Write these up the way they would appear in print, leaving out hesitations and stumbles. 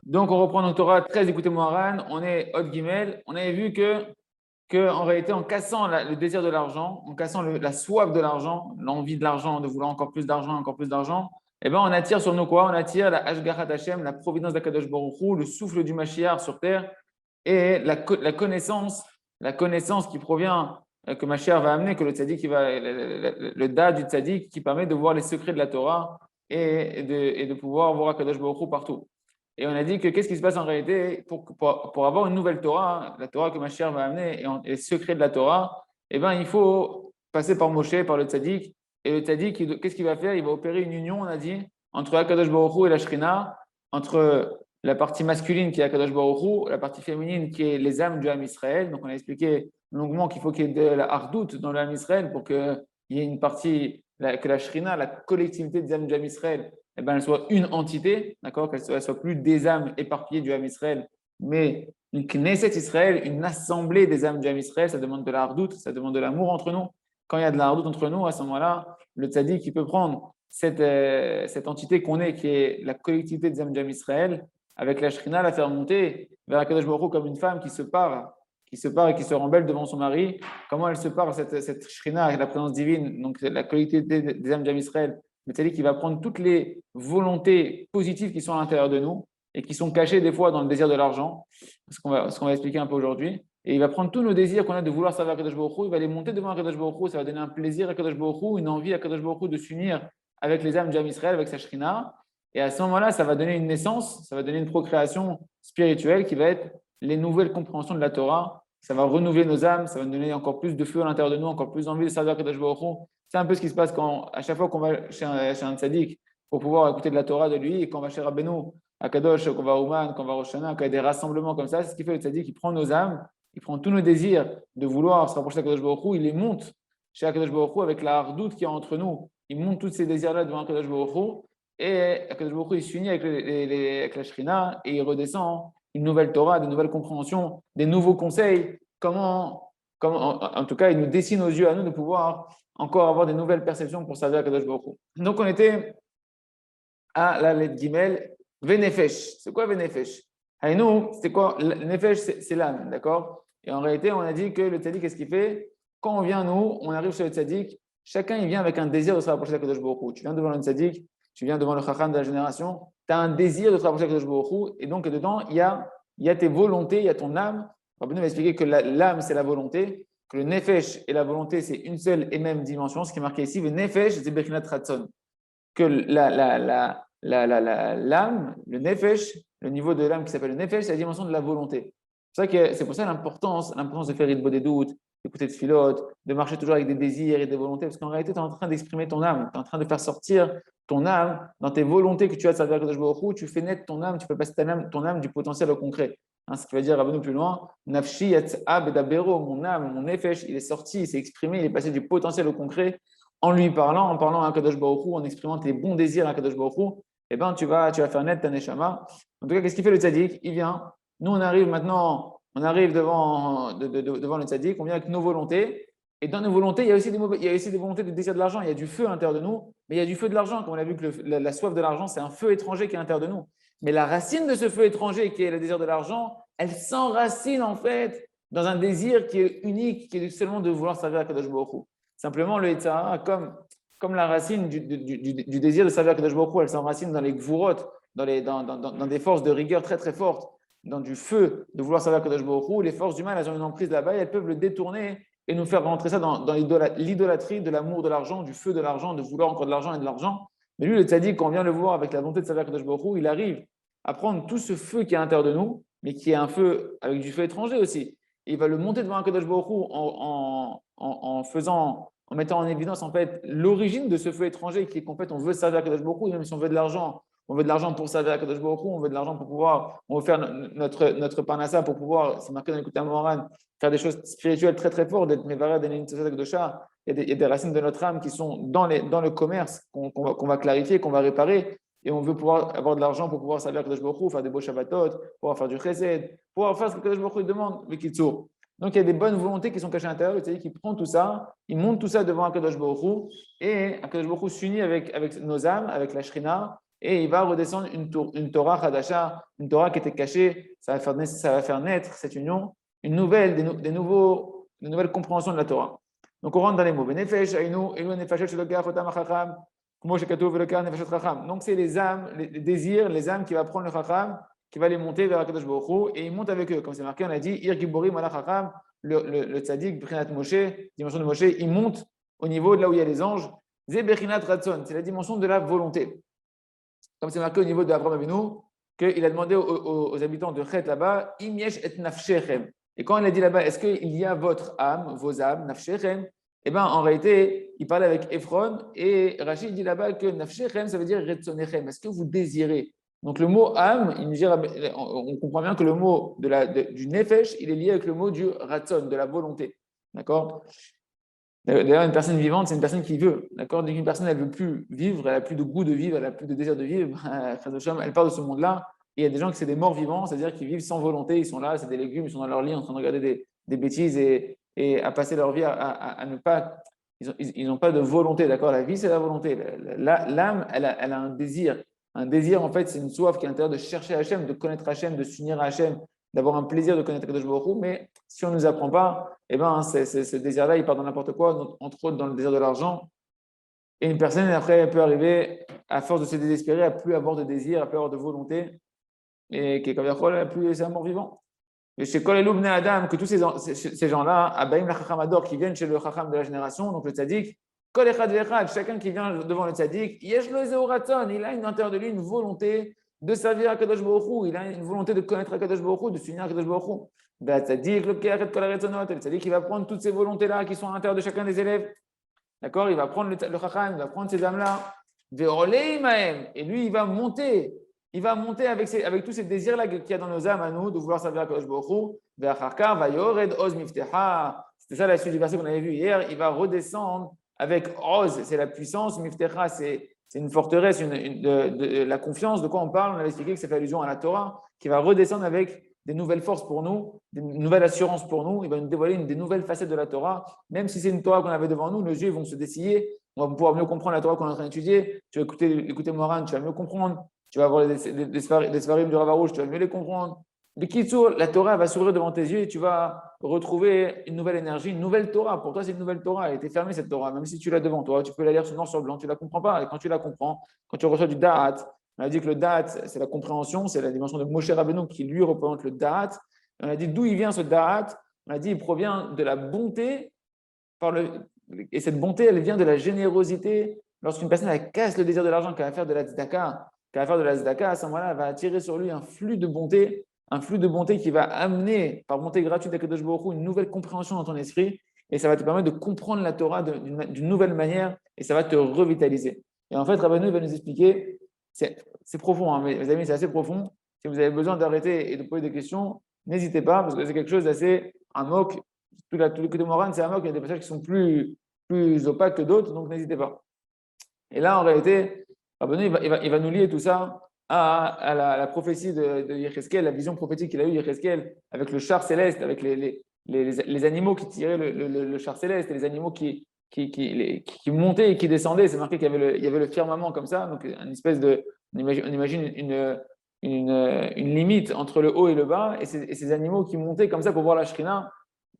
Donc, on reprend notre Torah 13, écoutez Moharan, on est Hot Gimel. On avait vu que en réalité, en cassant le désir de l'argent, en cassant la soif de l'argent, l'envie de l'argent, de vouloir encore plus d'argent, eh ben, on attire sur nous quoi? On attire la Hashgarat Hashem, la providence d'Akadosh Baruch Hu, le souffle du Mashiach sur terre et la connaissance qui provient, que Mashiach va amener, que le tzaddik, le da du tzaddik qui permet de voir les secrets de la Torah et de pouvoir voir Akadosh Baruch Hu partout. Et on a dit que qu'est-ce qui se passe en réalité pour avoir une nouvelle Torah, hein, la Torah que Mashiach va amener et les secrets de la Torah, eh ben, il faut passer par Moshe, par le tzaddik. Et le tzaddik, qu'est-ce qu'il va faire? Il va opérer une union, on a dit, entre Akadosh Baruch Hu et la Shrina, entre la partie masculine qui est Akadosh Baruch Hu, la partie féminine qui est les âmes du Ham Israël. Donc on a expliqué longuement qu'il faut qu'il y ait de la hardoute dans le Ham Israël pour qu'il y ait une partie, que la Shrina, la collectivité des âmes du Ham Israël, eh ben, elle soit une entité, d'accord, qu'elle soit plus des âmes éparpillées du Ham Israël, mais une Knesset Israël, une assemblée des âmes du Ham Israël. Ça demande de la hardoute, ça demande de l'amour entre nous. Quand il y a de la hardoute entre nous, à ce moment-là, le tzaddik qui peut prendre cette entité qu'on est, qui est la collectivité des âmes du Ham Israël, avec la Shrina, la faire monter vers Akadosh Baruch Hu comme une femme qui se part et qui se rembelle devant son mari. Comment elle se part, cette Shrina, avec la présence divine, donc la collectivité des âmes du Ham Israël, le tzaddik qui va prendre toutes les volontés positives qui sont à l'intérieur de nous et qui sont cachées des fois dans le désir de l'argent, ce qu'on va expliquer un peu aujourd'hui. Et il va prendre tous nos désirs qu'on a de vouloir servir Akadosh Baruch Hu, il va les monter devant Akadosh Baruch Hu, ça va donner un plaisir à Akadosh Baruch Hu, une envie à Akadosh Baruch Hu de s'unir avec les âmes du Ham Israël, avec sa Shrina. Et à ce moment-là, ça va donner une naissance, ça va donner une procréation spirituelle qui va être les nouvelles compréhensions de la Torah. Ça va renouveler nos âmes, ça va nous donner encore plus de feu à l'intérieur de nous, encore plus envie de servir Akadosh Baruch Hu. C'est un peu ce qui se passe à chaque fois qu'on va chez un tzaddik pour pouvoir écouter de la Torah de lui, et quand on va chez Rabbeinu, à Kadosh, qu'on va à Ouman, qu'on va à Rosh Hashanah, quand il y a des rassemblements comme ça, c'est ce qui fait le tzaddik, il prend nos âmes, il prend tous nos désirs de vouloir se rapprocher d'Akadosh Baruch Hu, il les monte chez Akadosh Baruch Hu avec la hardoute qu'il y a entre nous. Il monte tous ces désirs-là devant Akadosh Baruch Hu, et Akadosh Baruch Hu, il s'unit avec la Shrina, et il redescend une nouvelle Torah, de nouvelles compréhensions, des nouveaux conseils. En tout cas, il nous dessine aux yeux à nous de pouvoir encore avoir des nouvelles perceptions pour servir Akadosh Baruch Hu. Donc, on était à la lettre Gimel, Venefesh. C'est quoi Venefesh? Haïnou, c'est quoi? Nefesh, c'est l'âme, d'accord? Et en réalité, on a dit que le tzaddik, qu'est-ce qu'il fait? Quand on vient, nous, on arrive chez le tzaddik, chacun, il vient avec un désir de se rapprocher d'Akadosh Baruch Hu. Tu viens devant le tzaddik, tu viens devant le chacham de la génération, tu as un désir de te rapprocher d'Akadosh Baruch Hu, et donc, dedans, il y a tes volontés, il y a ton âme. Rabbi va expliquer que l'âme, c'est la volonté, que le nefesh et la volonté, c'est une seule et même dimension. Ce qui est marqué ici, le nefesh, c'est Bechinat Ratzon. Que l'âme, le nefesh, le niveau de l'âme qui s'appelle le nefesh, c'est la dimension de la volonté. C'est pour ça l'importance de faire Ritbo des doutes, d'écouter de philotes, de marcher toujours avec des désirs et des volontés, parce qu'en réalité, tu es en train d'exprimer ton âme, tu es en train de faire sortir ton âme dans tes volontés que tu as de servir Akadosh Baruch Hu, tu fais naître ton âme, tu fais passer ton âme du potentiel au concret. Ce qui veut dire, Rabbeinu plus loin, Nafshi yat'a bedabero, mon âme, mon nefesh, il est sorti, il s'est exprimé, il est passé du potentiel au concret en lui parlant, en parlant à Akadosh Baruch Hu, en exprimant tes bons désirs à Akadosh Baruch Hu, eh ben, tu vas faire naître ta neshama. En tout cas, qu'est-ce qu'il fait le tzaddik? Il vient. Nous, on arrive maintenant, on arrive devant le tzaddik, on vient avec nos volontés. Et dans nos volontés, il y a aussi des volontés de désir de l'argent. Il y a du feu à l'intérieur de nous, mais il y a du feu de l'argent. Comme on a vu que la soif de l'argent, c'est un feu étranger qui est à l'intérieur de nous. Mais la racine de ce feu étranger, qui est le désir de l'argent, elle s'enracine en fait dans un désir qui est unique, qui est seulement de vouloir servir à Kadosh Baruch Hu. Simplement, le Yitzhara, comme la racine du désir de servir à Kadosh Baruch Hu, elle s'enracine dans les gvurot, dans des forces de rigueur très très fortes, dans du feu de vouloir servir à Kadosh Baruch Hu. Les forces du mal, elles ont une emprise là-bas et elles peuvent le détourner et nous faire rentrer ça dans l'idolâtrie de l'amour de l'argent, du feu de l'argent, de vouloir encore de l'argent et de l'argent. Mais lui, le tzaddik, quand on vient le voir avec la volonté de servir à Kadosh Baruch Hu, il arrive à prendre tout ce feu qui est à l'intérieur de nous, mais qui est un feu avec du feu étranger aussi. Et il va le monter devant un Kadosh Baruch Hu en mettant en évidence en fait l'origine de ce feu étranger qui est qu'en fait on veut servir à Kadosh Baruch Hu, même si on veut de l'argent, on veut de l'argent pour servir à Kadosh Baruch Hu, on veut de l'argent pour pouvoir, on veut faire notre parnassa pour pouvoir, c'est marqué dans l'écoute à Moran, faire des choses spirituelles très très fortes, d'être Mevarad et Nintzadak de Shah. Il y a des racines de notre âme qui sont dans le commerce qu'on va clarifier, qu'on va réparer. Et on veut pouvoir avoir de l'argent pour pouvoir servir Kadosh Baruch Hu, faire des beaux Shabbatot, pouvoir faire du chesed, pouvoir faire ce que Kadosh Baruch Hu demande, le Kitsour. Donc il y a des bonnes volontés qui sont cachées à l'intérieur, c'est-à-dire qu'il prend tout ça, il monte tout ça devant Kadosh Baruch Hu, et Kadosh Baruch Hu s'unit avec nos âmes, avec la Shrina, et il va redescendre une Torah Hadasha, une Torah qui était cachée. Ça va faire naître cette union, une nouvelle, des nouvelles compréhensions de la Torah. Donc on rentre dans les mots. Donc c'est les âmes, les désirs, les âmes qui va prendre le Chacham, qui va les monter vers Akadosh Baruch Hu, et il monte avec eux. Comme c'est marqué, on a dit, Ir Giborim ala Chacham, le tzaddik, Brinat Moshe, dimension de Moshe, il monte au niveau de là où il y a les anges. Zé Berinat Ratzon, c'est la dimension de la volonté. Comme c'est marqué au niveau de Abraham Avinu, qu'il a demandé aux habitants de Chet là-bas, Im yesh et nafshechem. Et quand il a dit là-bas, est-ce qu'il y a votre âme, vos âmes, nafshechem? Eh bien, en réalité, il parlait avec Ephron et Rachid dit là-bas que nafshechem, ça veut dire retzonechem. Est-ce que vous désirez? Donc le mot âme, on comprend bien que le mot du nefesh, il est lié avec le mot du ratzon, de la volonté. D'accord? D'ailleurs, une personne vivante, c'est une personne qui veut. D'accord? Dès qu'une personne elle veut plus vivre, elle n'a plus de goût de vivre, elle n'a plus de désir de vivre, elle part de ce monde-là. Et il y a des gens qui sont des morts vivants, c'est-à-dire qu'ils vivent sans volonté, ils sont là, c'est des légumes, ils sont dans leur lit en train de regarder des bêtises et à passer leur vie à ne pas. Ils n'ont pas de volonté, d'accord? La vie, c'est la volonté. L'âme, elle a un désir. Un désir, en fait, c'est une soif qui est à l'intérieur de chercher Hachem, de connaître Hachem, de s'unir à Hachem, d'avoir un plaisir de connaître Kadosh Baruch Hu. Mais si on ne nous apprend pas, eh ben, ce désir-là, il part dans n'importe quoi, entre autres dans le désir de l'argent. Et une personne, après, elle peut arriver, à force de se désespérer, à plus avoir de désir, à plus avoir de volonté, et qui est plus c'est un mort vivant. Et chez Kol Elou Bnei Adam, que tous ces gens-là, Abaïm la Chacham Ador, qui viennent chez le Chacham de la génération, donc le Tzadik, Kol Echad Vechad, chacun qui vient devant le Tzadik, Yesh Lo Zeu Ratzon, il a une intérieur de lui une volonté de servir à Kadosh Baruch Hu, il a une volonté de connaître Kadosh Baruch Hu, de s'unir à Kadosh Baruch Hu. Le Tzadik, le Tzadik, il va prendre toutes ces volontés-là qui sont à l'intérieur de chacun des élèves. D'accord? Il va prendre le Chacham, il va prendre ces âmes-là, et lui, il va monter. Il va monter avec tous ces désirs-là qu'il y a dans nos âmes à nous, de vouloir servir à Kadosh Baruch Hu. C'était ça la suite du verset qu'on avait vu hier. Il va redescendre avec Oz, c'est la puissance. Miftecha, c'est une forteresse, de la confiance. De quoi on parle? On avait expliqué que ça fait allusion à la Torah, qui va redescendre avec des nouvelles forces pour nous, une nouvelle assurance pour nous. Il va nous dévoiler des nouvelles facettes de la Torah. Même si c'est une Torah qu'on avait devant nous, nos yeux vont se dessiller. On va pouvoir mieux comprendre la Torah qu'on est en train d'étudier. Tu vas écouter Moran, tu vas mieux comprendre. Tu vas avoir des Sfarim du Rav Arush, tu vas mieux les comprendre. De Kitsour, la Torah va s'ouvrir devant tes yeux et tu vas retrouver une nouvelle énergie, une nouvelle Torah. Pour toi, c'est une nouvelle Torah. Elle était fermée, cette Torah. Même si tu l'as devant toi, tu peux la lire sur noir sur blanc, tu ne la comprends pas. Et quand tu la comprends, quand tu reçois du Da'at, on a dit que le Da'at, c'est la compréhension, c'est la dimension de Moshe Rabbeinu qui lui représente le Da'at. On a dit d'où il vient ce Da'at. On a dit il provient de la bonté. Et cette bonté, elle vient de la générosité. Lorsqu'une personne elle casse le désir de l'argent, qu'elle va faire de la tzedaka, à ce moment-là, elle va attirer sur lui un flux de bonté qui va amener, par bonté gratuite à Kadosh Baruch Hu, une nouvelle compréhension dans ton esprit, et ça va te permettre de comprendre la Torah d'une nouvelle manière, et ça va te revitaliser. Et en fait, Rabbeinu va nous expliquer, c'est profond, hein, mes amis, c'est assez profond. Si vous avez besoin d'arrêter et de poser des questions, n'hésitez pas, parce que c'est quelque chose d'assez amok. Tout le côté moral, c'est amok, il y a des passages qui sont plus opaques que d'autres, donc n'hésitez pas. Et là, en réalité, Rabbeinu, il va nous lier tout ça à la prophétie de Yecheskel, la vision prophétique qu'il a eue, Yecheskel, avec le char céleste, avec les animaux qui tiraient le char céleste, et les animaux qui montaient et qui descendaient. C'est marqué qu'il y avait le firmament comme ça, donc une espèce on imagine une limite entre le haut et le bas, et ces animaux qui montaient comme ça pour voir la Shrina,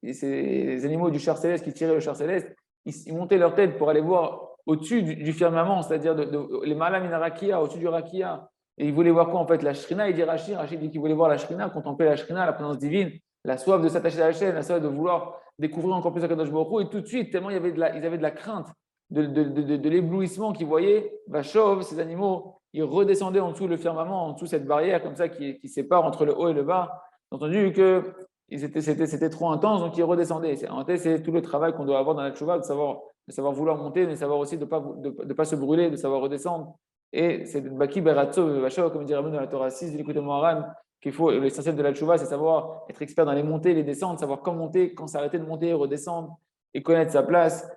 et ces animaux du char céleste qui tiraient le char céleste, ils montaient leur tête pour aller voir au-dessus du firmament, c'est-à-dire les malam in rakia, au-dessus du rakia. Et il voulait voir quoi en fait? La Shrina, il dit Rachid dit qu'il voulait voir la Shrina, contempler la Shrina, la présence divine, la soif de s'attacher à la chaîne, la soif de vouloir découvrir encore plus Akadosh Baruch Hu. Et tout de suite, tellement ils avaient de la crainte, de l'éblouissement qu'ils voyaient, Vachov, ces animaux, ils redescendaient en dessous le firmament, en dessous cette barrière comme ça qui sépare entre le haut et le bas. Ils ont entendu que c'était trop intense, donc ils redescendaient. C'est tout le travail qu'on doit avoir dans la tchouva, de savoir vouloir monter, mais savoir aussi de ne pas se brûler, de savoir redescendre. Et c'est Baki Beratso, Vachov, comme dit Rabbeinu dans la Torah 6, du côté Moharan, qu'il faut, l'essentiel de la tchouva, c'est savoir être expert dans les montées, les descentes, savoir quand monter, quand s'arrêter de monter, redescendre et connaître sa place.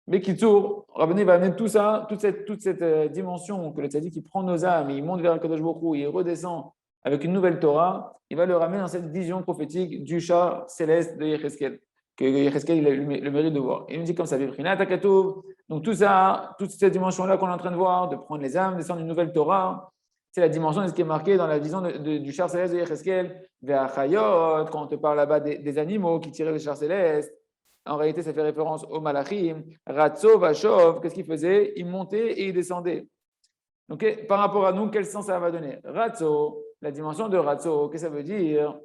Mais Kitsour, Rabbeinu va amener tout ça, toute cette dimension que le tzaddik qui prend nos âmes, il monte vers le Kadosh Baruch Hu, il redescend avec une nouvelle Torah, il va le ramener dans cette vision prophétique du char céleste de Yecheskel, que Yecheskel il a le mérite de voir. Il nous dit comme ça, Vibrinat Akatouv. Donc tout ça, toute cette dimension-là qu'on est en train de voir, de prendre les âmes, descendre une nouvelle Torah, C'est la dimension de ce qui est marqué dans la vision du char céleste de Yecheskel, vers Chayot, quand on te parle là-bas des animaux qui tiraient le char céleste. En réalité, ça fait référence au Malachim. Ratso, Vachov, qu'est-ce qu'il faisait? Il montait et il descendait. Donc, par rapport à nous, quel sens ça va donner? Ratso, la dimension de Ratso, qu'est-ce que ça veut dire?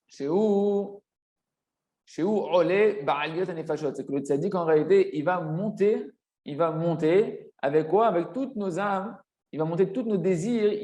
Chez où Olé, Ba'aliyot Anefashot. C'est que le tzaddik, en réalité, il va monter avec quoi? Avec toutes nos âmes. Il va monter tous nos désirs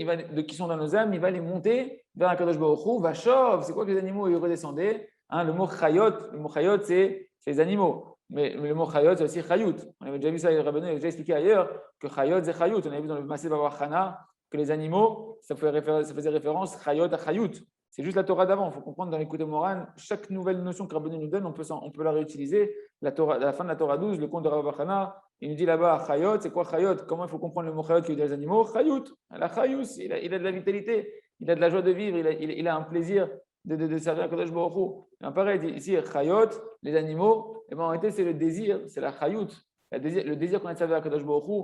qui sont dans nos âmes, il va les monter vers un Kadosh Baruch Hu. Vachov, c'est quoi que les animaux ils redescendaient? Le mot chayot, c'est les animaux. Mais le mot chayot, c'est aussi chayut. On avait déjà vu ça, Rabbeinu avait déjà expliqué ailleurs que chayot, c'est chayut. On avait vu dans le Maaseh Bavachana que les animaux, ça faisait référence chayot à chayut. C'est juste la Torah d'avant. Il faut comprendre dans l'écoute de Moran, chaque nouvelle notion que Rabbeinu nous donne, on peut la réutiliser. La fin de la Torah 12, le conte de Rav Bachana, il nous dit là-bas, chayot, c'est quoi chayot? Comment il faut comprendre le mot chayot qui veut dire les animaux? Chayut, la chayus, il a de la vitalité, il a de la joie de vivre, il a un plaisir de servir à Kadosh Baruch Hu. Pareil, ici, chayot, les animaux, et en réalité, c'est le désir, c'est la chayut. Le désir qu'on a de servir à Kadosh Baruch Hu,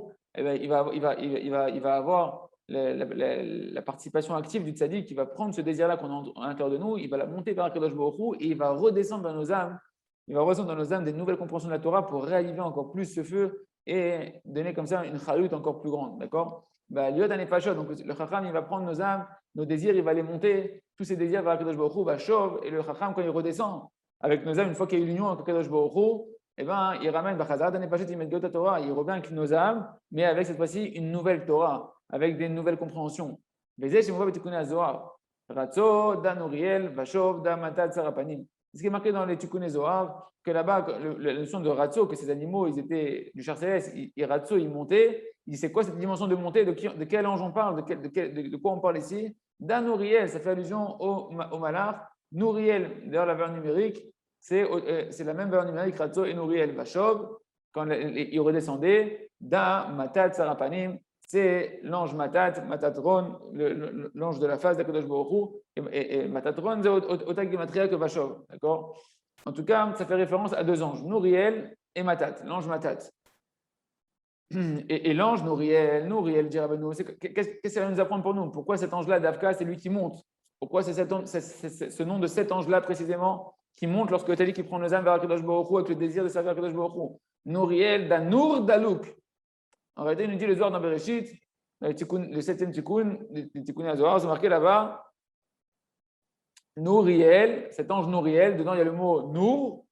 il va avoir la participation active du tzaddik qui va prendre ce désir-là qu'on a à l'intérieur de nous, il va la monter vers Kadosh Baruch Hu et il va redescendre dans nos âmes. Il va redescendre dans nos âmes des nouvelles compréhensions de la Torah pour réaviver encore plus ce feu et donner comme ça une chalut encore plus grande. D'accord? Liot anefashot, donc le Chacham, il va prendre nos âmes, nos désirs, il va les monter, tous ces désirs vers Kadosh Baruch Hu, va chauve, et le Chacham, quand il redescend avec nos âmes, une fois qu'il y a eu l'union avec Kadosh Baruch Hu, il ramène Bachazat anefashot, il met Gota Torah, il revient avec nos âmes, mais avec cette fois-ci une nouvelle Torah, avec des nouvelles compréhensions. Ce qui est marqué dans les Tikkuné Zohar, que là-bas, la notion de Ratso, que ces animaux, ils étaient du char céleste, Ratso, ils montaient. Il dit, c'est quoi cette dimension de montée? De quel ange on parle? De quoi on parle ici? D'un Nouriel, ça fait allusion au Malach. Nouriel, d'ailleurs, la valeur numérique, c'est la même valeur numérique, Ratso et Nouriel. Vachov, quand il redescendait, Da Matat Sarapanim, c'est l'ange Matatron, l'ange de la face d'Akadosh Baruch Hu, et Matatron, c'est autant Gematria que Vachov, d'accord? En tout cas, ça fait référence à deux anges, Nouriel et Matat, l'ange Matat. Et l'ange Nouriel, dit Rabbeinu, qu'est-ce que ça va nous apprendre pour nous? Pourquoi cet ange-là, Davka, c'est lui qui monte? Pourquoi c'est ce nom de cet ange-là précisément qui monte lorsque tu as dit qu'il prend nos âmes vers Akadosh Baruch Hu avec le désir de servir Akadosh Baruch Hu? Nouriel, Danour Dalouk. En réalité, il nous dit le Zohar dans Bereshit, le 7e Tikkun, le Tikkun Zohar, c'est marqué là-bas, Nouriel, cet ange Nouriel, dedans il y a le mot Nour,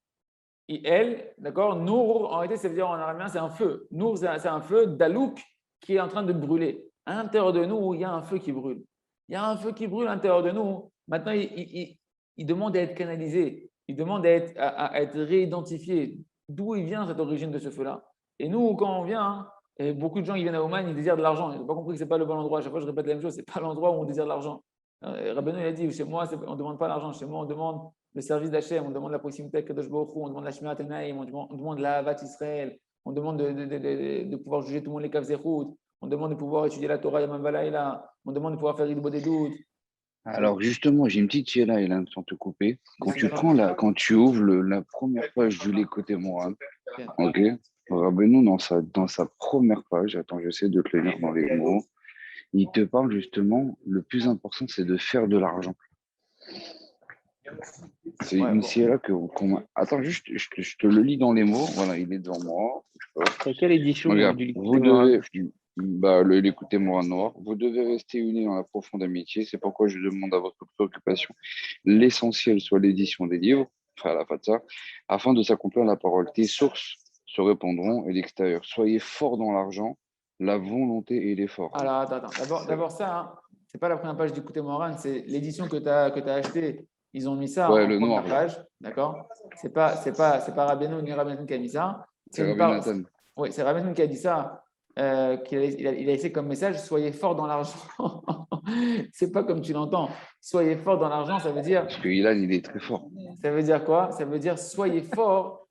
I-L, d'accord? Nour, en réalité, ça veut dire en araméen, c'est un feu. Nour, c'est un feu, Dalouk, qui est en train de brûler. À l'intérieur de nous, il y a un feu qui brûle. Il y a un feu qui brûle à l'intérieur de nous. Maintenant, il demande à être canalisé, il demande à être réidentifié. D'où il vient cette origine de ce feu-là? Et nous, quand on vient, et beaucoup de gens qui viennent à Oman, ils désirent de l'argent. Ils n'ont pas compris que ce n'est pas le bon endroit. À chaque fois, je répète la même chose, ce n'est pas l'endroit où on désire de l'argent. Rabbeinu il a dit, chez moi, on ne demande pas l'argent. Chez moi, on demande le service d'Hachem, on demande la proximité avec Kadosh Baruch Hu, on demande la Shmirat Enaim, on demande la Havat Israël, on demande de pouvoir juger tout le monde les Kav Zechut, on demande de pouvoir étudier la Torah Yamam Valaïla, on demande de pouvoir faire Ridbo des doutes. Alors justement, j'ai une petite chéla, Hélène, sans te couper. Quand tu ouvres la première page du l'écouter Moran, ok, Rabbeinu dans sa première page, attends, j'essaie de te le lire dans les mots, il te parle justement, le plus important, c'est de faire de l'argent. C'est une chéla attends, juste, je te le lis dans les mots, voilà, il est devant moi. C'est quelle édition Regarde, du vous devez... l'écouter Moran Noir, vous devez rester unis dans la profonde amitié, c'est pourquoi je demande à votre préoccupation l'essentiel soit l'édition des livres, frère la Fatsa, afin de s'accomplir la parole. Tes sources se répondront et l'extérieur. Soyez forts dans l'argent, la volonté et l'effort. Alors, attends. D'abord ça, hein, c'est pas la première page d'Écouter Moran, c'est l'édition que tu as achetée. Ils ont mis ça en le première noir, page, d'accord? C'est pas Rabbeinu ni Rabbeinu qui a mis ça. C'est Rabbi Nathan. Oui, c'est Rabbeinu qui a dit ça. Il a laissé comme message soyez fort dans l'argent. C'est pas comme tu l'entends. Soyez fort dans l'argent, ça veut dire. Parce que Ilan, il est très fort. Ça veut dire quoi? Ça veut dire soyez fort,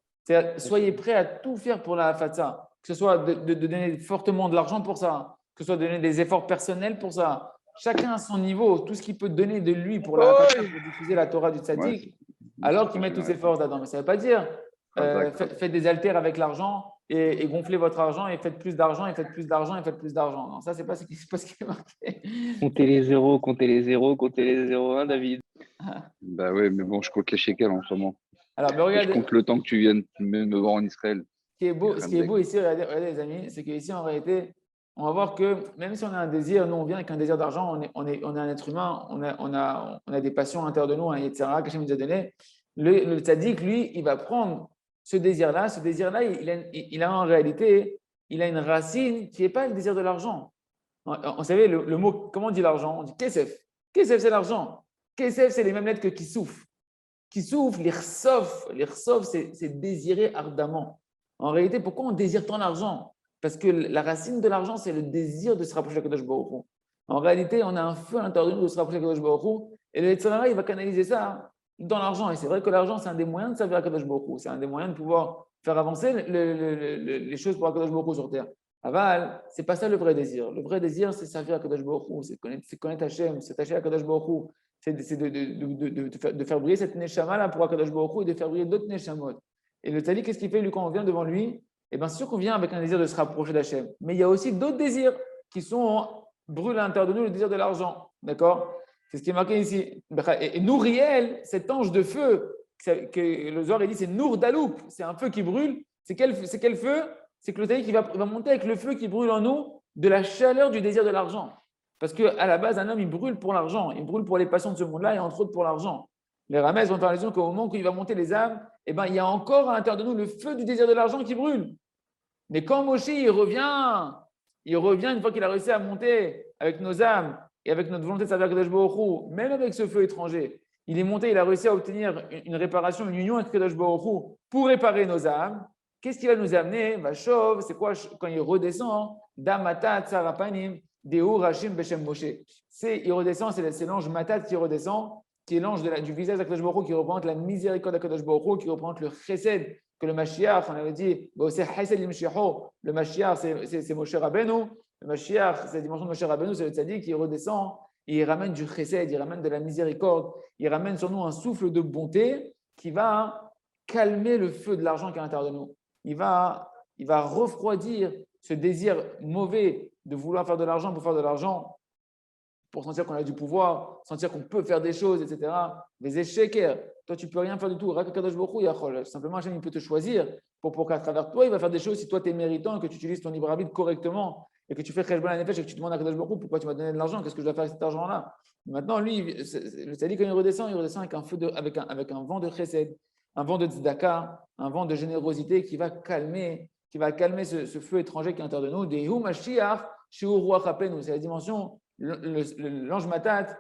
soyez prêt à tout faire pour la fatsa. Que ce soit de donner fortement de l'argent pour ça, que ce soit de donner des efforts personnels pour ça. Chacun à son niveau, tout ce qu'il peut donner de lui pour la fatsa, pour diffuser la Torah du tzaddik, alors qu'il met tous ses forces là-dedans. Mais ça ne veut pas dire faites des haltères avec l'argent et gonflez votre argent et faites plus d'argent et faites plus d'argent et faites plus d'argent. Non, ça, c'est pas ce qui est marqué. Comptez les zéros, comptez les zéros, comptez les zéros, hein, David. Bah ouais, mais bon, je compte les shekels en ce moment. Alors, mais Et je regardez, compte le temps que tu viennes me voir en Israël. ce qui est beau ici, regardez, les amis, c'est qu'ici, en réalité, on va voir que même si on a un désir, nous, on vient avec un désir d'argent, on est un être humain, on a des passions à l'intérieur de nous, etc., qu'Hachem nous a donné. Le tzaddik, lui, il va prendre ce désir-là. Ce désir-là, il a en réalité, il a une racine qui n'est pas le désir de l'argent. Vous savez, le mot, comment on dit l'argent? On dit kesef. Kesef, c'est l'argent. Kesef, c'est les mêmes lettres que qui souffle. Qui souffle, l'irsof, c'est désirer ardemment. En réalité, pourquoi on désire tant l'argent? Parce que la racine de l'argent, c'est le désir de se rapprocher de Kadosh Baruch Hu. En réalité, on a un feu à l'intérieur de nous de se rapprocher de Kadosh Baruch Hu, et le Yetzirah, il va canaliser ça dans l'argent. Et c'est vrai que l'argent, c'est un des moyens de servir à Kadosh Baruch Hu. C'est un des moyens de pouvoir faire avancer les choses pour Kadosh Baruch Hu sur terre. Aval, c'est pas ça le vrai désir. Le vrai désir, c'est servir à Kadosh Baruch Hu, c'est connaître Hachem, c'est attacher à Kadosh Baruch Hu, c'est de faire briller cette neshama là pour Kadosh Baruch Hu et de faire briller d'autres neshamot. Et le tzaddik, qu'est-ce qu'il fait, lui, quand on vient devant lui? Eh bien, c'est sûr qu'on vient avec un désir de se rapprocher d'Hachem. Mais il y a aussi d'autres désirs qui brûlent à l'intérieur de nous, le désir de l'argent. D'accord? C'est ce qui est marqué ici. Et Nouriel, cet ange de feu, que le Zohar dit, c'est Nour Daloup, c'est un feu qui brûle. C'est quel feu? C'est que le tzaddik va monter avec le feu qui brûle en nous de la chaleur du désir de l'argent. Parce qu'à la base, un homme, il brûle pour l'argent. Il brûle pour les passions de ce monde-là et entre autres pour l'argent. Les Ramès vont faire allusion qu'au moment où il va monter les âmes, eh ben, il y a encore à l'intérieur de nous le feu du désir de l'argent qui brûle. Mais quand Moshe, il revient une fois qu'il a réussi à monter avec nos âmes et avec notre volonté de servir Kadosh Baruch Hu, même avec ce feu étranger, il est monté, il a réussi à obtenir une réparation, une union avec Kadosh Baruch Hu pour réparer nos âmes. Qu'est-ce qui va nous amener? Vachov, c'est quoi quand il redescend? Damatat, Sarapanim, Deu, Rachim, Beshem Moshe. Il redescend, c'est l'ange Matat qui redescend, qui est l'ange du visage d'Akadosh Baruch Hu, qui représente la miséricorde d'Akadosh Baruch Hu, qui représente le chesed que le Mashiach, on avait dit, c'est chesed l'imshiho. Le Mashiach, c'est Moshe Rabbeinu. Le Mashiach, c'est la dimension de Moshe Rabbeinu, c'est le tzaddik qui redescend et il ramène du chesed, il ramène de la miséricorde, il ramène sur nous un souffle de bonté qui va calmer le feu de l'argent qui est à l'intérieur de nous. Il va refroidir ce désir mauvais de vouloir faire de l'argent pour faire de l'argent, pour sentir qu'on a du pouvoir, sentir qu'on peut faire des choses, etc. Des échecs, toi, tu ne peux rien faire du tout. Simplement, Hachem, il peut te choisir pour qu'à travers toi, il va faire des choses si toi, tu es méritant et que tu utilises ton libre arbitre correctement et que tu fais Cheshbon Nefesh et que tu demandes à Kadosh Baruch Hu pourquoi tu m'as donné de l'argent, qu'est-ce que je dois faire avec cet argent-là. Maintenant, lui, le tzaddik, quand il redescend avec un vent de chesed, un vent de tzedaka, un vent de générosité qui va calmer ce feu étranger qui est à l'intérieur de nous. Dehu Mashiach, Shiur Ruach Hapenu, c'est la dimension. L'ange Matat,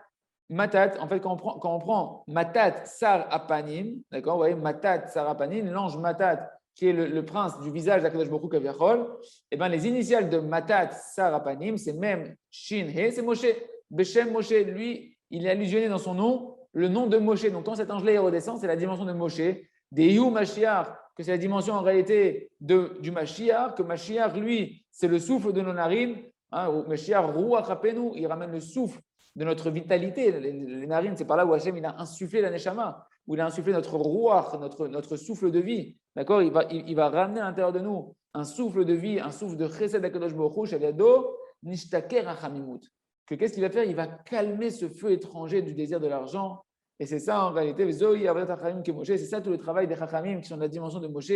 en fait, quand on prend Matat Sar Apanim, d'accord, vous voyez, Matat Sar Apanim, l'ange Matat, qui est le prince du visage d'Akadosh Baruch Hu Kaviachol, et bien les initiales de Matat Sar Apanim, c'est même Shin He, c'est Moshe. Beshem Moshe, lui, il est allusionné dans son nom, le nom de Moshe. Donc quand cet ange-là redescend, c'est la dimension de Moshe. Dehu Mashiach, que c'est la dimension en réalité du Mashiach, que Mashiach, lui, c'est le souffle de nos narines. Mashiach Ruach Hapenu, il ramène le souffle de notre vitalité. Les narines, c'est par là où Hachem il a insufflé la Neshama, où il a insufflé notre Ruach, notre souffle de vie. D'accord, il va ramener à l'intérieur de nous un souffle de vie, un souffle de Chesed HaKadosh Baruch Hu, Shaliado, Nishtaker HaChamimut. Que qu'est-ce qu'il va faire? Il va calmer ce feu étranger du désir de l'argent. Et c'est ça en réalité, c'est ça tout le travail des Chachamim qui sont de la dimension de Moshe,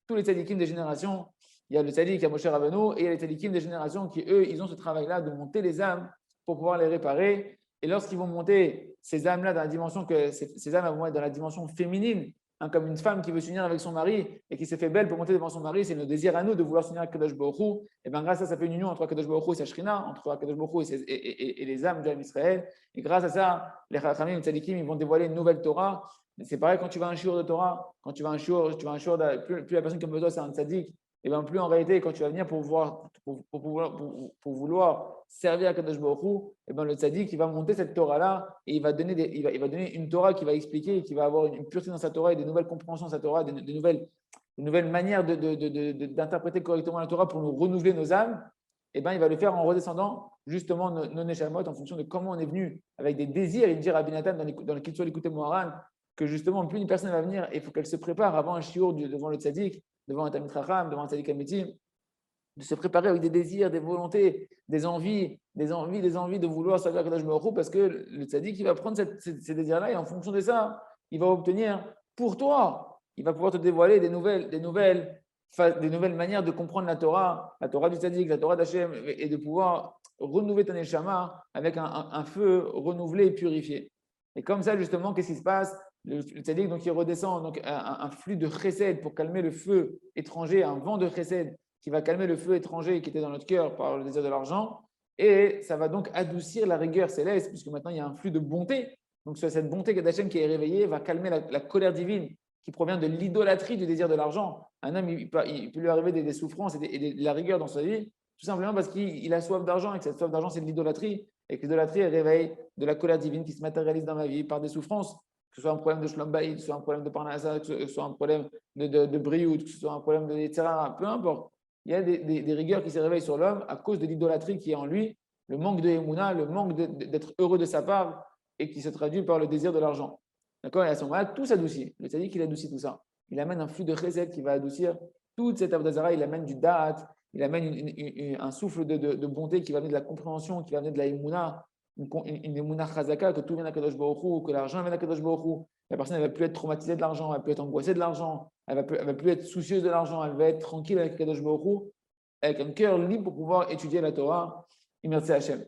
tous les tzadikim des générations. Il y a le tzaddik, il y a Moshe Rabbeinu, et il y a les tzadikim des générations qui, eux, ils ont ce travail-là de monter les âmes pour pouvoir les réparer. Et lorsqu'ils vont monter ces âmes-là dans la dimension ces âmes vont être dans la dimension féminine, comme une femme qui veut s'unir avec son mari et qui s'est fait belle pour monter devant son mari, c'est notre désir à nous de vouloir s'unir avec Kadosh Baruch Hu. Et bien grâce à ça, ça fait une union entre Kadosh Baruch Hu et sa Shrina, entre Kadosh Baruch Hu et les âmes de Israël. Et grâce à ça, les Chachamim, les Tzadikim, ils vont dévoiler une nouvelle Torah. C'est pareil quand tu vas à un shiur de Torah, quand tu vas à un shiur, plus la personne qui a besoin, c'est un Tzadik. Et bien plus en réalité, quand tu vas venir pour vouloir servir à Kadosh Baruch Hu, et ben le tzaddik il va monter cette Torah-là et il va donner une Torah qui va expliquer, qui va avoir une pureté dans sa Torah et des nouvelles compréhensions de sa Torah, des nouvelles manières d'interpréter correctement la Torah pour nous renouveler nos âmes. Et ben il va le faire en redescendant justement nos neshamot en fonction de comment on est venu avec des désirs. Il dit Rabbi Nathan dans le Kitzur Likutei Moharan que justement plus une personne va venir, il faut qu'elle se prépare avant un shiur devant le tzaddik. devant un Talmid Chacham, devant un Tzadik Amiti, de se préparer avec des désirs, des volontés, des envies de vouloir servir Akadosh Baruch Hu, parce que le Tzadik, il va prendre ces désirs-là et en fonction de ça, il va obtenir pour toi, il va pouvoir te dévoiler des nouvelles manières de comprendre la Torah du Tzadik, la Torah d'Hachem, et de pouvoir renouveler ton Neshama avec un feu renouvelé et purifié. Et comme ça, justement, qu'est-ce qui se passe? Le Tzadik, donc, il redescend donc, un flux de chesed pour calmer le feu étranger, un vent de chesed qui va calmer le feu étranger qui était dans notre cœur par le désir de l'argent. Et ça va donc adoucir la rigueur céleste, puisque maintenant, il y a un flux de bonté. Donc, cette bonté d'Hachem qui est réveillée va calmer la colère divine qui provient de l'idolâtrie du désir de l'argent. Un homme, il peut lui arriver des souffrances et de la rigueur dans sa vie, tout simplement parce qu'il a soif d'argent, et que cette soif d'argent, c'est de l'idolâtrie, et que l'idolâtrie, elle réveille de la colère divine qui se matérialise dans ma vie par des souffrances, que ce soit un problème de shlom bayit, que ce soit un problème de parnassa, que ce soit un problème de briout, que ce soit un problème de etc. Peu importe. Il y a des rigueurs qui se réveillent sur l'homme à cause de l'idolâtrie qui est en lui, le manque de émouna, le manque d'être heureux de sa part, et qui se traduit par le désir de l'argent. D'accord? Et à ce moment-là, tout s'adoucit. Le tzaddik, il adoucit tout ça. Il amène un flux de chesed qui va adoucir toute cette avodah. Il amène du da'at, il amène un souffle de bonté qui va amener de la compréhension, qui va amener de la émouna, une émouna chazaka, que tout vient d'Akadosh Baruch Hu, que l'argent vient d'Akadosh Baruch Hu. La personne, elle ne va plus être traumatisée de l'argent, elle ne va plus être angoissée de l'argent, elle ne va plus être soucieuse de l'argent, elle va être tranquille avec Akadosh Baruch Hu, avec un cœur libre pour pouvoir étudier la Torah. Merci Hachem.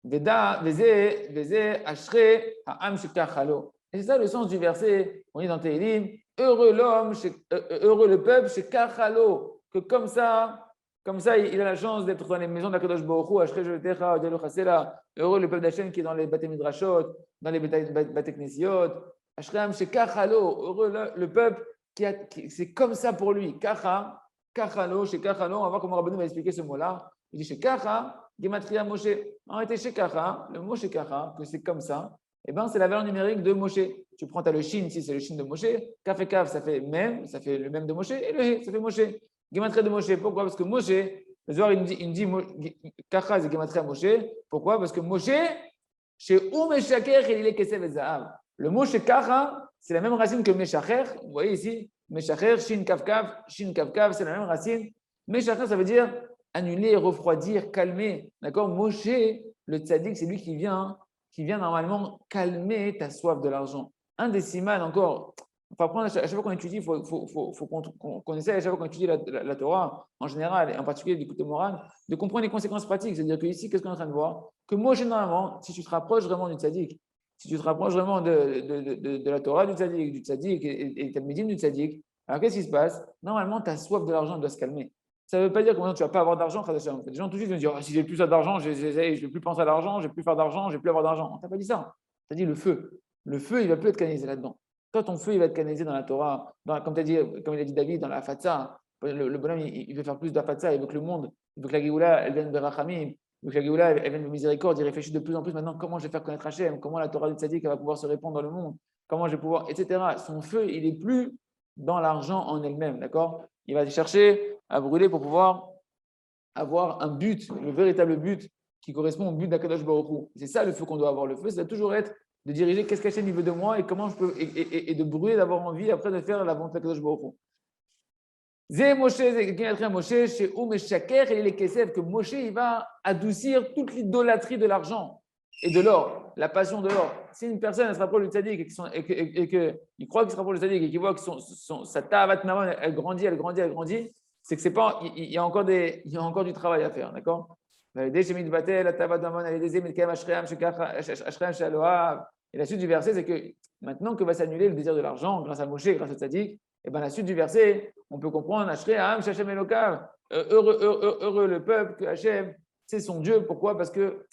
Veda, veze, ashre, ha'am shekachalo. Et c'est ça le sens du verset, on dit dans Tehillim, heureux l'homme, heureux le peuple, chez Kachalo, que comme ça, il a la chance d'être dans les maisons de la Kadosh Baruch Hu, Ashre Jotecha, Odelo Chasela, heureux le peuple d'Hachem qui est dans les Bate Midrashot, dans les Bate Knesiot, Ashream chez Kachalo, heureux le peuple c'est comme ça pour lui, Kachalo, chez Kachalo, on va voir comment Rabbeinu va expliquer ce mot-là. Il dit chez Kacha, Gematria Moshe. En réalité, chez Kacha, le mot chez Kacha, que c'est comme ça, eh ben, c'est la valeur numérique de Moshe. Tu prends, tu as le shin, ici, c'est le shin de Moshe. Kaf et Kaf, ça fait même, ça fait le même de Moshe. Et le he, ça fait Moshe. Gematria de Moshe. Pourquoi? Parce que Moshe, le Zohar, il dit Kacha, c'est Gematria Moshe. Pourquoi? Parce que Moshe, chez Meshaker, il est Kesev et Zahav. Le mot chez Kacha, c'est la même racine que Meshacher. Vous voyez ici, Meshacher, shin Kaf Kaf, c'est la même racine. Meshacher, ça veut dire annuler, refroidir, calmer. D'accord? Moshe, le tzaddik, c'est lui qui vient normalement calmer ta soif de l'argent. Un décimal encore, faut apprendre à chaque fois qu'on étudie, il faut qu'on essaie à chaque fois qu'on étudie la Torah en général, et en particulier l'écoute morale, de comprendre les conséquences pratiques. C'est-à-dire que ici, qu'est-ce qu'on est en train de voir? Que moi, généralement, si tu te rapproches vraiment du tzaddik, si tu te rapproches vraiment de la Torah du tzaddik et Talmidim du tzaddik, alors qu'est-ce qui se passe? Normalement, ta soif de l'argent doit se calmer. Ça ne veut pas dire que maintenant tu ne vas pas avoir d'argent. Des gens tout de suite vont dire si j'ai plus d'argent, je ne vais plus penser à l'argent, je ne vais plus faire d'argent, je ne vais plus avoir d'argent. On t'a pas dit ça. Tu as dit le feu. Le feu, il ne va plus être canalisé là-dedans. Toi, ton feu, il va être canalisé dans la Torah, comme il a dit David, dans la Fatsa. Le bonhomme, il veut faire plus de la Fatsa, il veut que le monde, il veut que la Géoula, elle vienne de Rachamim, il veut que la Géoula, elle vienne de miséricorde. Il réfléchit de plus en plus maintenant comment je vais faire connaître Hachem, comment la Torah du Tzaddik va pouvoir se répandre dans le monde, comment je vais pouvoir, etc. Son feu, il n'est plus dans l'argent en elle-même, d'accord? Il va chercher à brûler pour pouvoir avoir un but, le véritable but qui correspond au but d'Akadosh Baruch Hu. C'est ça le feu qu'on doit avoir. Le feu, ça doit toujours être de diriger qu'est-ce qu'Hachem veut de moi et comment je peux, et de brûler, d'avoir envie après de faire la volonté d'Akadosh Baruch Hu. Zé Moshe, Moshe, chez Oum et Shaker, et les Kesef, que Moshe, il va adoucir toute l'idolâtrie de l'argent et de l'or, la passion de l'or. Si une personne elle se rapproche du tzaddik et qu'il croit qu'il se rapproche du tzaddik et qu'il voit que sa ta'avat mammon, elle grandit, c'est que c'est pas, il y a encore du travail à faire, d'accord? Et la suite du verset, c'est que maintenant que va s'annuler le désir de l'argent grâce à Moshe, grâce au tzaddik, et ben la suite du verset, on peut comprendre heureux le peuple que Hachem, c'est son Dieu. Pourquoi? Parce que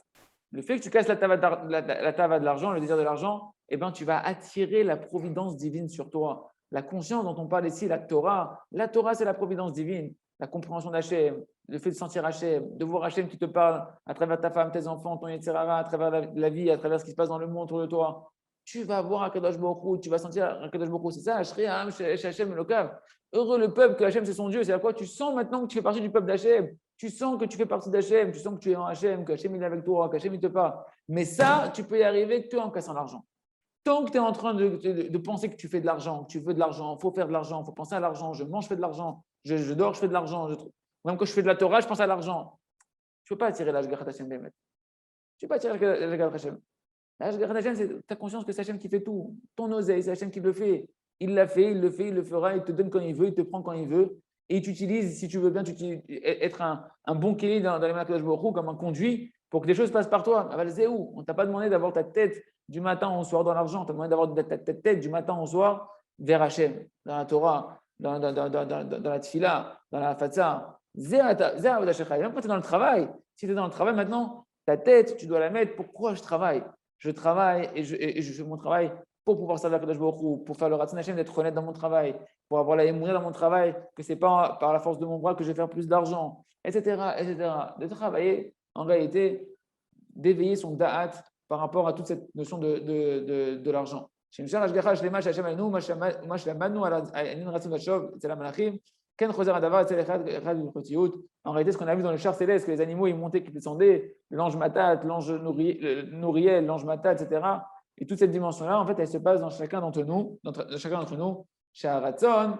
le fait que tu casses la tava de l'argent, le désir de l'argent, eh ben, tu vas attirer la providence divine sur toi. La conscience dont on parle ici, la Torah, c'est la providence divine, la compréhension d'Hachem, le fait de sentir Hachem, de voir Hachem qui te parle à travers ta femme, tes enfants, ton etc., à travers la vie, à travers ce qui se passe dans le monde autour de toi. Tu vas voir Akadosh Baruch Hu, tu vas sentir Akadosh Baruch Hu. C'est ça, Hachem Elokav. Heureux le peuple que Hachem c'est son Dieu. C'est à quoi tu sens maintenant que tu fais partie du peuple d'Hachem. Tu sens que tu fais partie d'Hachem, tu sens que tu es en Hachem, que Hachem il est avec toi, qu'Hachem il te parle. Mais ça, tu peux y arriver que en cassant l'argent. Tant que tu es en train de penser que tu fais de l'argent, que tu veux de l'argent, il faut faire de l'argent, il faut penser à l'argent, je mange, je fais de l'argent, Je dors, je fais de l'argent. Même quand je fais de la Torah, je pense à l'argent. Tu ne peux pas attirer l'Ashgarat Hashem Bémet. Tu ne peux pas attirer l'Ashgarat Hashem. L'Ashgarat Hashem, c'est tu as conscience que c'est Hashem qui fait tout. Ton oseille, c'est Hashem qui le fait. Il l'a fait, il le fait, il le fera, il te donne quand il veut, il te prend quand il veut. Et il t'utilise, si tu veux bien, être un bon kéli dans les mains de Baruch Hu, comme un conduit, pour que les choses passent par toi. On ne t'a pas demandé d'avoir ta tête du matin au soir dans l'argent. On t'a demandé d'avoir ta tête du matin au soir vers Hashem, dans la Torah, dans la Tfila, dans la Fatsa. Même quand tu es dans le travail, si tu es dans le travail maintenant, ta tête, tu dois la mettre. Pourquoi je travaille? Je travaille et je fais mon travail pour pouvoir servir Kadosh Baruch Hu, pour faire le Ratzon Hashem, d'être honnête dans mon travail, pour avoir la émouna dans mon travail, que ce n'est pas par la force de mon bras que je vais faire plus d'argent, etc., etc. De travailler, en réalité, d'éveiller son da'at par rapport à toute cette notion de l'argent. En réalité, ce qu'on a vu dans le char céleste, que les animaux ils montaient, qui descendaient, l'ange Matat, l'ange Nouriel, l'ange Matat, etc. Et toute cette dimension-là, en fait, elle se passe dans chacun d'entre nous, Sha'aratzon,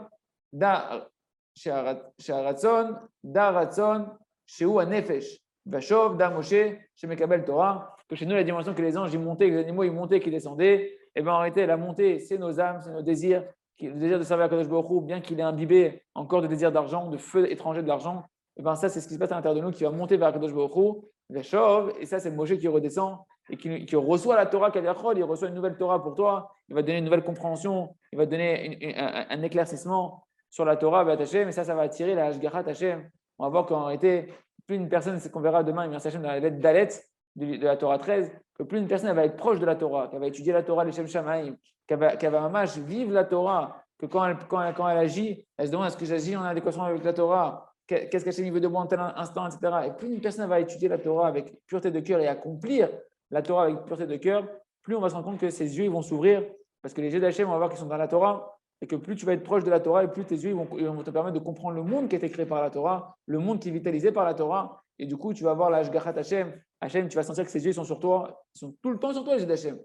Da'aratzon, Shehu Anefesh, Vashov, Da Moshe, Shemekabel Torah, que chez nous, la dimension que les anges ils montaient, que les animaux ils montaient, qui descendaient, et bien en réalité, la montée, c'est nos âmes, c'est nos désirs, le désir de servir à Kadosh Baruch Hu, bien qu'il ait imbibé encore de désirs d'argent, de feu étranger de l'argent, et bien ça, c'est ce qui se passe à l'intérieur de nous, qui va monter vers Kadosh Baruch Hu, Vashov, et ça, c'est Moshe qui redescend et qui reçoit la Torah Kadiachol, il reçoit une nouvelle Torah pour toi, il va te donner une nouvelle compréhension, il va te donner un éclaircissement sur la Torah, mais ça va attirer la Hashgarat Hashem. On va voir qu'en réalité, plus une personne, c'est qu'on verra demain, il vient Hashem dans la lettre Dalet de la Torah 13, que plus une personne elle va être proche de la Torah, qu'elle va étudier la Torah, les Shem Shamaim, qu'elle va mamash vivre la Torah, que quand elle agit, elle se demande est-ce que j'agis en adéquation avec la Torah, qu'est-ce qu'Hashem veut de moi en tel instant, etc. Et plus une personne va étudier la Torah avec pureté de cœur et accomplir la Torah avec pureté de cœur, plus on va se rendre compte que ses yeux ils vont s'ouvrir, parce que les yeux d'Hachem, on va voir qu'ils sont dans la Torah, et que plus tu vas être proche de la Torah, et plus tes yeux ils vont te permettre de comprendre le monde qui a été créé par la Torah, le monde qui est vitalisé par la Torah, et du coup, tu vas voir la Hashgarat Hashem. Hashem, tu vas sentir que ses yeux sont sur toi, ils sont tout le temps sur toi, les yeux d'Hachem.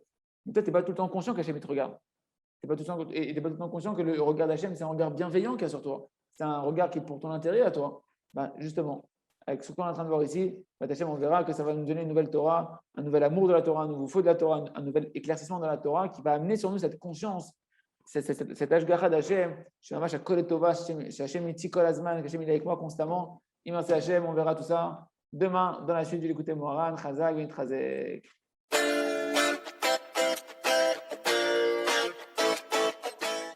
Mais toi, tu n'es pas tout le temps conscient qu'Hachem te regarde. Tu n'es pas tout le temps conscient que le regard d'Hachem, c'est un regard bienveillant qu'il y a sur toi. C'est un regard qui est pour ton intérêt à toi. Justement, avec ce qu'on est en train de voir ici, Hachem, on verra que ça va nous donner une nouvelle Torah, un nouvel amour de la Torah, un nouveau feu de la Torah, un nouvel éclaircissement de la Torah qui va amener sur nous cette conscience, cette Hashgarat d'Hachem. Je suis à Koletova, Hachem Itzi Kol Azman, Hachem est avec moi constamment. Immense Hachem, on verra tout ça demain dans la suite du l'écouter Moharan, Chazak, Vin Chazek.